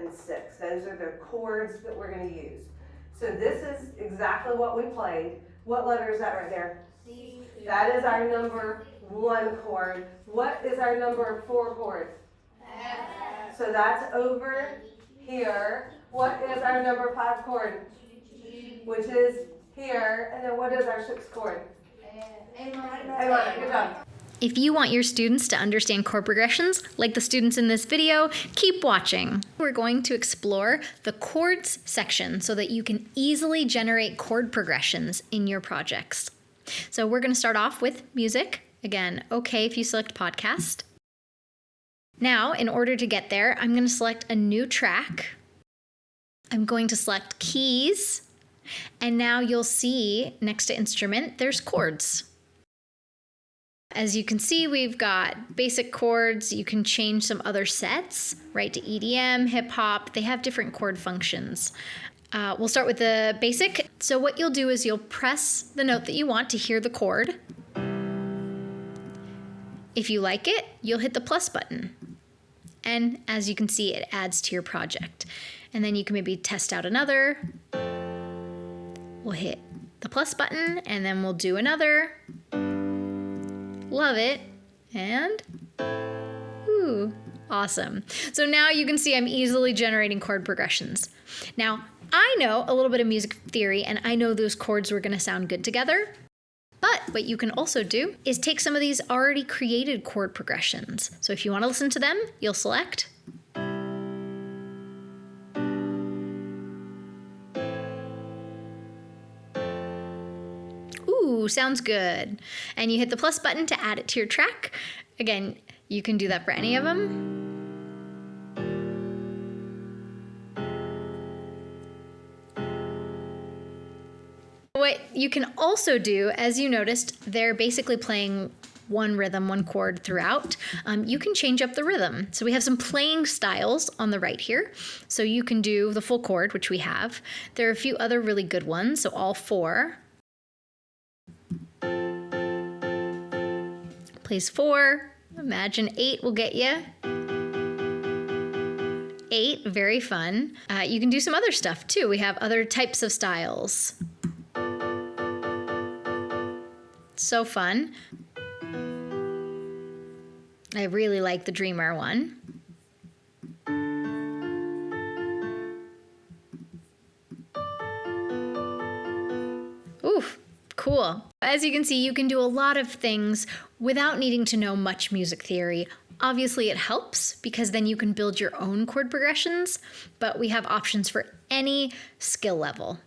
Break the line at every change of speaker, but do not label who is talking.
and 6. Those are the chords that we're going to use. So this is exactly what we played. What letter is that right there?
C.
That is our number 1 chord. What is our number 4 chord?
F.
So that's over here. What is our number 5 chord?
G.
Which is here. And then what is our 6th chord?
A minor.
A minor. Good job.
If you want your students to understand chord progressions, like the students in this video, keep watching. We're going to explore the chords section so that you can easily generate chord progressions in your projects. So we're going to start off with music. Again, okay if you select podcast. Now, in order to get there, I'm going to select a new track. I'm going to select keys. And now you'll see next to instrument, there's chords. As you can see, we've got basic chords. You can change some other sets, right, to EDM, hip hop. They have different chord functions. We'll start with the basic. So what you'll do is you'll press the note that you want to hear the chord. If you like it, you'll hit the plus button. And as you can see, it adds to your project. And then you can maybe test out another. We'll hit the plus button and then we'll do another. Love it. And, ooh, awesome. So now you can see I'm easily generating chord progressions. Now, I know a little bit of music theory and I know those chords were gonna sound good together. But what you can also do is take some of these already created chord progressions. So if you wanna listen to them, you'll select. Ooh, sounds good. And you hit the plus button to add it to your track. Again, you can do that for any of them. What you can also do, as you noticed, they're basically playing one rhythm, one chord throughout. You can change up the rhythm. So we have some playing styles on the right here. So you can do the full chord, which we have. There are a few other really good ones, so all 4. Plays 4. Imagine 8 will get you. 8, very fun. You can do some other stuff too. We have other types of styles. So fun. I really like the Dreamer one. Oof. Cool. As you can see, you can do a lot of things without needing to know much music theory. Obviously, it helps because then you can build your own chord progressions, but we have options for any skill level.